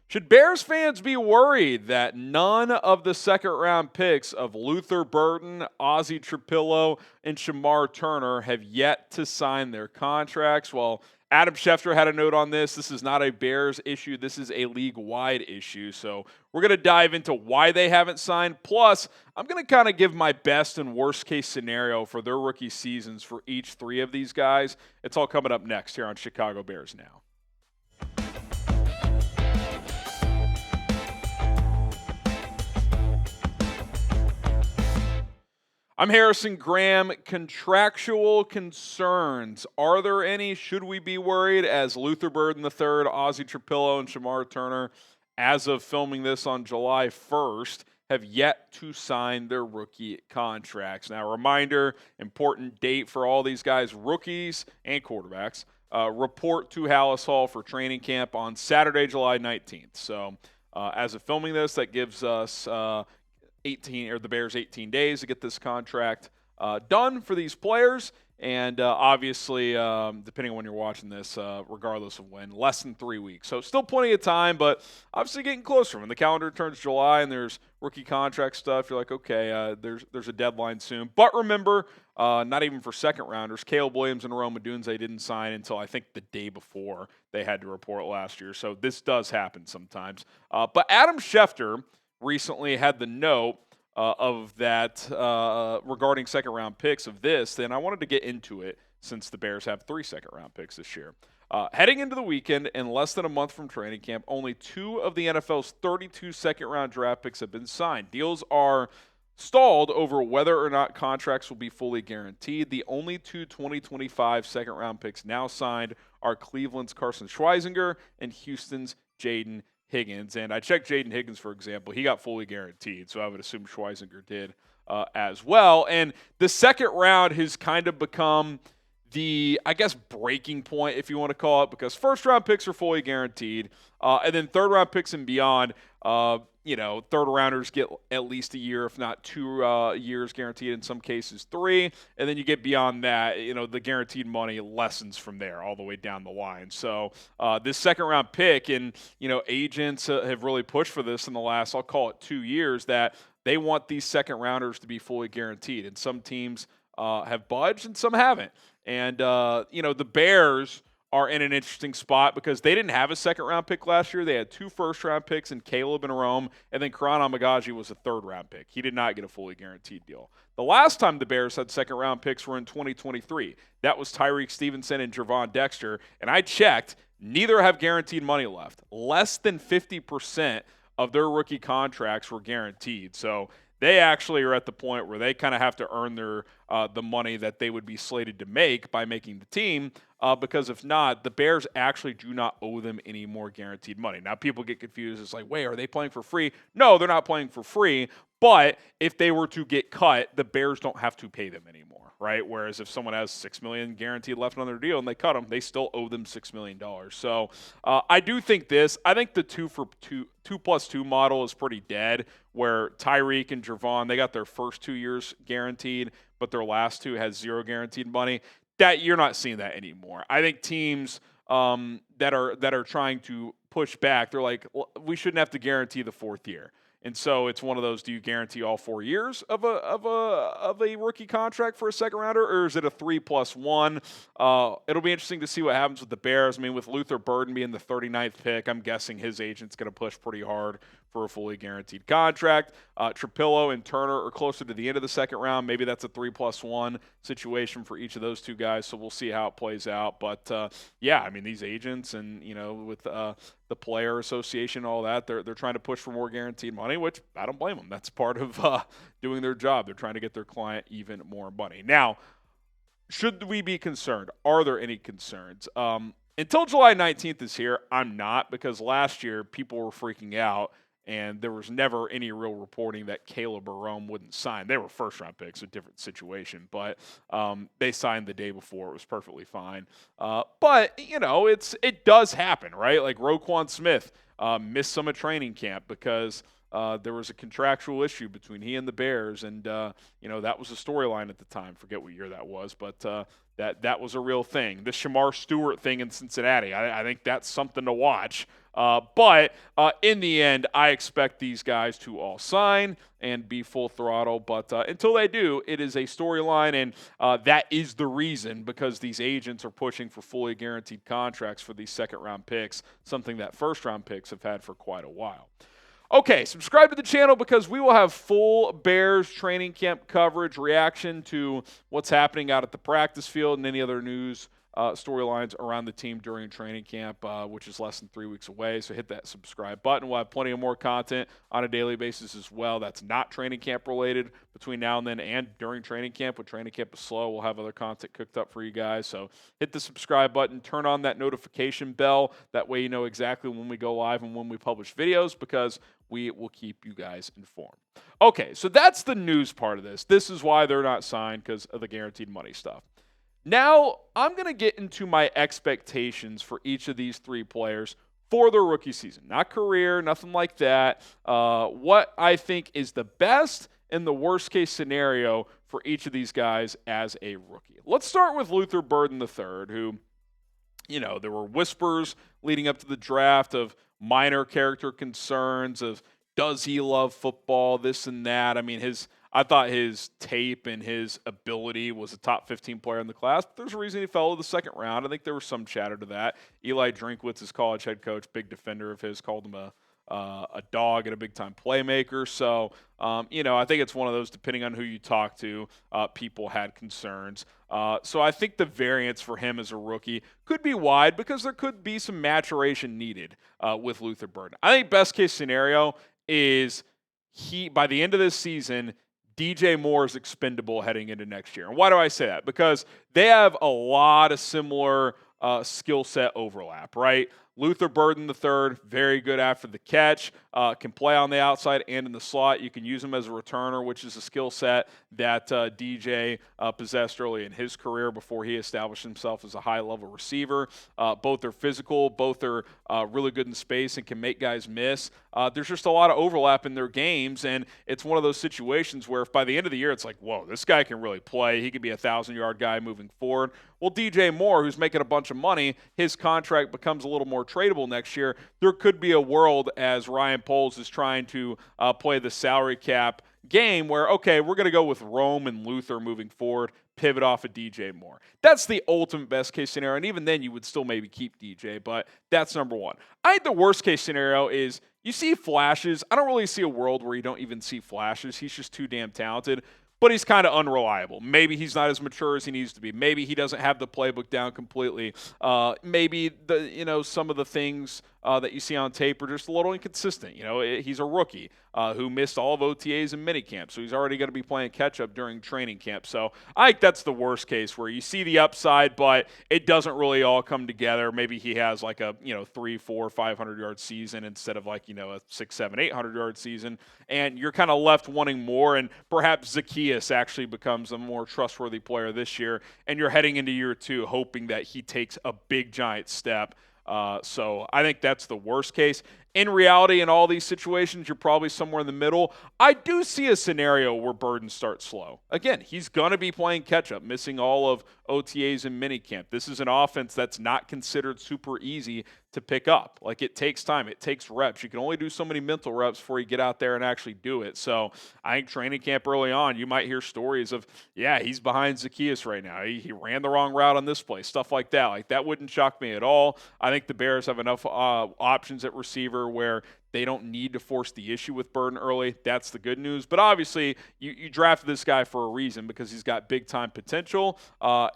Should Bears fans be worried that none of the second-round picks of Luther Burden, Ozzy Trapilo, and Shemar Turner have yet to sign their contracts? Well, Adam Schefter had a note on this. This is not a Bears issue. This is a league-wide issue. So we're going to dive into why they haven't signed. Plus, I'm going to kind of give my best and worst-case scenario for their rookie seasons for each three of these guys. It's all coming up next here on Chicago Bears Now. I'm Harrison Graham. Contractual concerns. Are there any? Should we be worried? As Luther Burden III, Ozzy Trapilo, and Shemar Turner, as of filming this on July 1st, have yet to sign their rookie contracts. Now, reminder, important date for all these guys, rookies and quarterbacks, report to Hallis Hall for training camp on Saturday, July 19th. So, as of filming this, that gives us the Bears 18 days to get this contract done for these players. And obviously, depending on when you're watching this, regardless of when, less than 3 weeks. So still plenty of time, but obviously getting closer. When the calendar turns July and there's rookie contract stuff, you're like, okay, there's a deadline soon. But remember, not even for second rounders, Caleb Williams and Rome Odunze didn't sign until I think the day before they had to report last year. So this does happen sometimes. But Adam Schefter recently had the note of that regarding second-round picks of this, then I wanted to get into it since the Bears have 3 second-round picks this year. Heading into the weekend, in less than a month from training camp, only 2 of the NFL's 32 second-round draft picks have been signed. Deals are stalled over whether or not contracts will be fully guaranteed. The only 2 2025 second-round picks now signed are Cleveland's Carson Schweizinger and Houston's Jaden Higgins. And I checked Jaden Higgins, for example. He got fully guaranteed, so I would assume Schweizinger did as well. And the second round has kind of become the, I guess, breaking point, if you want to call it, because first-round picks are fully guaranteed, and then third-round picks and beyond, third-rounders get at least a year, if not 2 years guaranteed, in some cases 3, and then you get beyond that, the guaranteed money lessens from there all the way down the line. So this second-round pick, and, agents have really pushed for this in the last, I'll call it 2 years, that they want these second-rounders to be fully guaranteed, and some teams have budged and some haven't. And, the Bears are in an interesting spot because they didn't have a second-round pick last year. They had 2 first-round picks in Caleb and Rome, and then Karan Amagaji was a third-round pick. He did not get a fully guaranteed deal. The last time the Bears had second-round picks were in 2023. That was Tyrique Stevenson and Gervon Dexter, and I checked, neither have guaranteed money left. Less than 50% of their rookie contracts were guaranteed. So they actually are at the point where they kind of have to earn their the money that they would be slated to make by making the team, because if not, the Bears actually do not owe them any more guaranteed money. Now, people get confused. It's like, wait, are they playing for free? No, they're not playing for free, but if they were to get cut, the Bears don't have to pay them anymore, right? Whereas if someone has $6 million guaranteed left on their deal and they cut them, they still owe them $6 million. So I do think I think the 2+2 model is pretty dead, where Tyrique and Gervon, they got their first 2 years guaranteed, but their last 2 has 0 guaranteed money. That you're not seeing that anymore. I think teams that are trying to push back, they're like, well, we shouldn't have to guarantee the 4th year. And so it's one of those, do you guarantee all 4 years of a rookie contract for a second rounder, or is it a 3+1? It'll be interesting to see what happens with the Bears. I mean, with Luther Burden being the 39th pick, I'm guessing his agent's going to push pretty hard for a fully guaranteed contract. Trapilo and Turner are closer to the end of the second round. Maybe that's a 3+1 situation for each of those 2 guys, so we'll see how it plays out. But, yeah, I mean, these agents and, with the player association, all that, they're trying to push for more guaranteed money, which I don't blame them. That's part of doing their job. They're trying to get their client even more money. Now, should we be concerned? Are there any concerns? Until July 19th is here, I'm not, because last year people were freaking out, and there was never any real reporting that Caleb or Rome wouldn't sign. They were first-round picks, a different situation, but they signed the day before. It was perfectly fine. But, it does happen, right? Like Roquan Smith missed some of training camp because there was a contractual issue between he and the Bears, and, that was a storyline at the time. Forget what year that was, but That was a real thing. The Shemar Stewart thing in Cincinnati, I think that's something to watch. But in the end, I expect these guys to all sign and be full throttle. But until they do, it is a storyline, and that is the reason, because these agents are pushing for fully guaranteed contracts for these second-round picks, something that first-round picks have had for quite a while. Okay, subscribe to the channel because we will have full Bears training camp coverage, reaction to what's happening out at the practice field, and any other news storylines around the team during training camp, which is less than 3 weeks away. So hit that subscribe button. We'll have plenty of more content on a daily basis as well that's not training camp related between now and then and during training camp. When training camp is slow, we'll have other content cooked up for you guys. So hit the subscribe button, turn on that notification bell. That way you know exactly when we go live and when we publish videos, because we will keep you guys informed. Okay, so that's the news part of this. This is why they're not signed, because of the guaranteed money stuff. Now, I'm going to get into my expectations for each of these three players for their rookie season. Not career, nothing like that. What I think is the best and the worst case scenario for each of these guys as a rookie. Let's start with Luther Burden III, who, you know, there were whispers leading up to the draft of minor character concerns of, does he love football, this and that. I mean, I thought his tape and his ability was a top 15 player in the class, but there's a reason he fell to the second round. I think there was some chatter to that. Eli Drinkwitz, his college head coach, big defender of his, called him a dog and a big-time playmaker. So, you know, I think it's one of those, depending on who you talk to, people had concerns. So I think the variance for him as a rookie could be wide, because there could be some maturation needed with Luther Burden. I think best-case scenario is by the end of this season, DJ Moore is expendable heading into next year. And why do I say that? Because they have a lot of similar skill set overlap, right? Luther Burden III, very good after the catch, can play on the outside and in the slot. You can use him as a returner, which is a skill set that DJ possessed early in his career before he established himself as a high-level receiver. Both are physical, both are really good in space and can make guys miss. There's just a lot of overlap in their games, and it's one of those situations where if by the end of the year it's like, whoa, this guy can really play. He could be a 1,000-yard guy moving forward. Well, DJ Moore, who's making a bunch of money, his contract becomes a little more tradable next year. There could be a world, as Ryan Poles is trying to play the salary cap game, where, okay, we're going to go with Rome and Luther moving forward, pivot off of DJ Moore. That's the ultimate best case scenario, and even then you would still maybe keep DJ, but that's number one. I think the worst case scenario is you see flashes. I don't really see a world where you don't even see flashes. He's just too damn talented. But he's kind of unreliable. Maybe he's not as mature as he needs to be. Maybe he doesn't have the playbook down completely. Maybe some of the things that you see on tape are just a little inconsistent. You know, he's a rookie who missed all of OTAs and minicamp, so he's already going to be playing catch-up during training camp. So I think that's the worst case, where you see the upside, but it doesn't really all come together. Maybe he has like a 3, 4, 500-yard season instead of like a 6, 7, 800-yard season, and you're kind of left wanting more, and perhaps Zacchaeus actually becomes a more trustworthy player this year, and you're heading into year 2 hoping that he takes a big, giant step. So I think that's the worst case. In reality, in all these situations, you're probably somewhere in the middle. I do see a scenario where Burden starts slow. Again, he's going to be playing catch-up, missing all of OTAs and minicamp. This is an offense that's not considered super easy to pick up. Like, it takes time. It takes reps. You can only do so many mental reps before you get out there and actually do it. So I think training camp early on, you might hear stories of, yeah, he's behind Zacchaeus right now. He ran the wrong route on this play, stuff like that. Like, that wouldn't shock me at all. I think the Bears have enough options at receiver where they don't need to force the issue with Burden early. That's the good news. But obviously, you drafted this guy for a reason, because he's got big-time potential.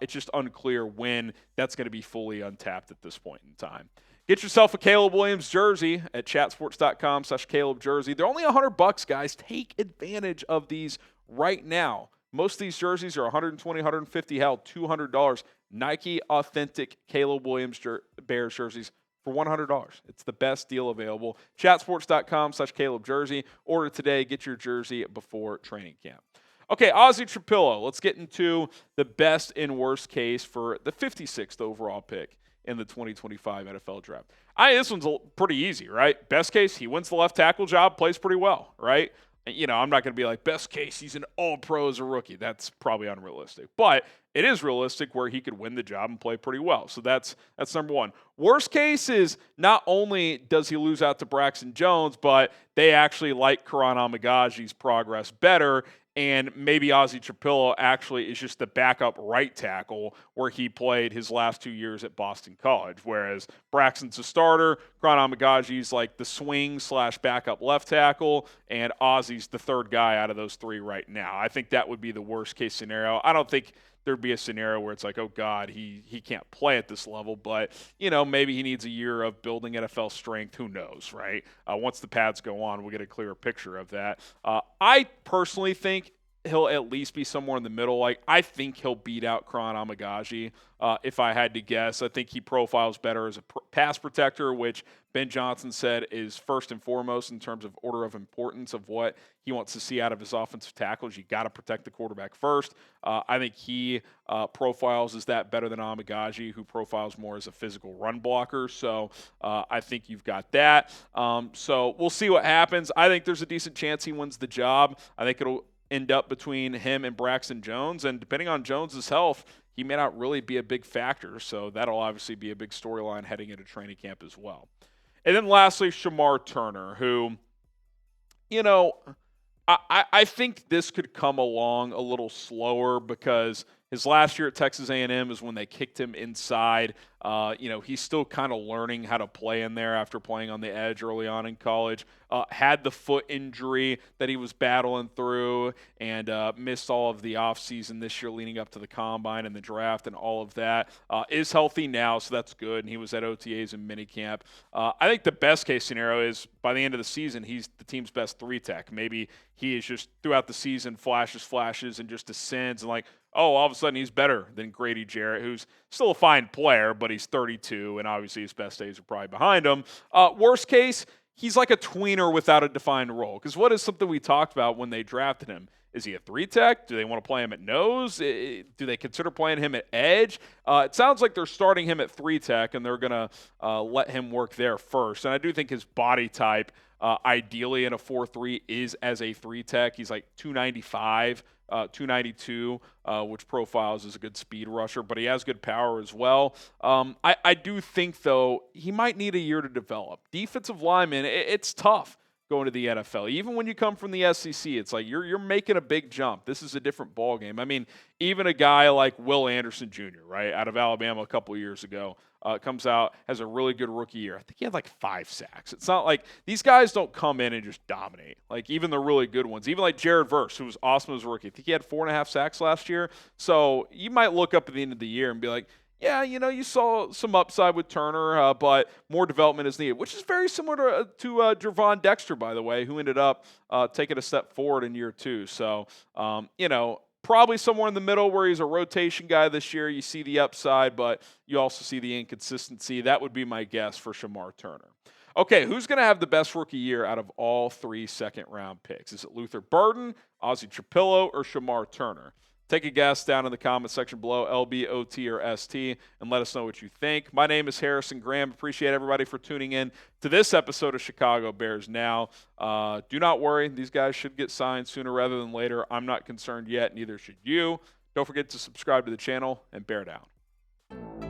It's just unclear when that's going to be fully untapped at this point in time. Get yourself a Caleb Williams jersey at chatsports.com/Caleb jersey. They're only $100, guys. Take advantage of these right now. Most of these jerseys are $120, $150, hell, $200. Nike authentic Caleb Williams Bears jerseys for $100. It's the best deal available. Chatsports.com/Caleb jersey. Order today. Get your jersey before training camp. Okay, Ozzy Trapilo. Let's get into the best and worst case for the 56th overall pick in the 2025 NFL Draft. This one's pretty easy, right? Best case, he wins the left tackle job, plays pretty well, right? I'm not going to be like, best case, he's an all-pro as a rookie. That's probably unrealistic. But it is realistic where he could win the job and play pretty well. So that's number one. Worst case is not only does he lose out to Braxton Jones, but they actually like Karan Amagaji's progress better, and maybe Ozzy Trapilo actually is just the backup right tackle where he played his last 2 years at Boston College, whereas Braxton's a starter, Karan Amagaji's like the swing/backup left tackle, and Ozzy's the third guy out of those three right now. I think that would be the worst case scenario. I don't think there'd be a scenario where it's like, oh God, he can't play at this level, but maybe he needs a year of building NFL strength. Who knows, right? Once the pads go on, we'll get a clearer picture of that. I personally think he'll at least be somewhere in the middle. Like, I think he'll beat out Karan Amagaji. If I had to guess, I think he profiles better as a pass protector, which Ben Johnson said is first and foremost in terms of order of importance of what he wants to see out of his offensive tackles. You got to protect the quarterback first. I think he profiles as that better than Amagaji, who profiles more as a physical run blocker. So I think you've got that. So we'll see what happens. I think there's a decent chance he wins the job. I think it'll end up between him and Braxton Jones, and depending on Jones's health, he may not really be a big factor, so that'll obviously be a big storyline heading into training camp as well. And then lastly, Shemar Turner, who, I think this could come along a little slower because his last year at Texas A&M is when they kicked him inside. He's still kind of learning how to play in there after playing on the edge early on in college. Had the foot injury that he was battling through and missed all of the offseason this year leading up to the combine and the draft and all of that. Is healthy now, so that's good, and he was at OTAs and minicamp. I think the best case scenario is by the end of the season, he's the team's best three-tech. Maybe he is just throughout the season flashes and just ascends and all of a sudden he's better than Grady Jarrett, who's still a fine player, but he's 32, and obviously his best days are probably behind him. Worst case, he's like a tweener without a defined role. Because what is something we talked about when they drafted him? Is he a three-tech? Do they want to play him at nose? Do they consider playing him at edge? It sounds like they're starting him at three-tech, and they're going to let him work there first. And I do think his body type, ideally in a 4-3, is as a three-tech. He's like 295. 292, which profiles as a good speed rusher, but he has good power as well. I do think, though, he might need a year to develop. Defensive lineman, it's tough going to the NFL. Even when you come from the SEC, it's like you're making a big jump. This is a different ballgame. I mean, even a guy like Will Anderson Jr., right, out of Alabama a couple years ago, comes out, has a really good rookie year. I think he had like 5 sacks. It's not like these guys don't come in and just dominate. Like even the really good ones, even like Jared Verse, who was awesome as a rookie. I think he had 4.5 sacks last year. So you might look up at the end of the year and be like, yeah, you saw some upside with Turner, but more development is needed, which is very similar to Gervon Dexter, by the way, who ended up taking a step forward in year 2. So, probably somewhere in the middle where he's a rotation guy this year. You see the upside, but you also see the inconsistency. That would be my guess for Shemar Turner. Okay, who's going to have the best rookie year out of all 3 second-round picks? Is it Luther Burden, Ozzy Trapilo, or Shemar Turner? Take a guess down in the comment section below, LB, OT, or ST, and let us know what you think. My name is Harrison Graham. Appreciate everybody for tuning in to this episode of Chicago Bears Now. Do not worry. These guys should get signed sooner rather than later. I'm not concerned yet. Neither should you. Don't forget to subscribe to the channel, and bear down.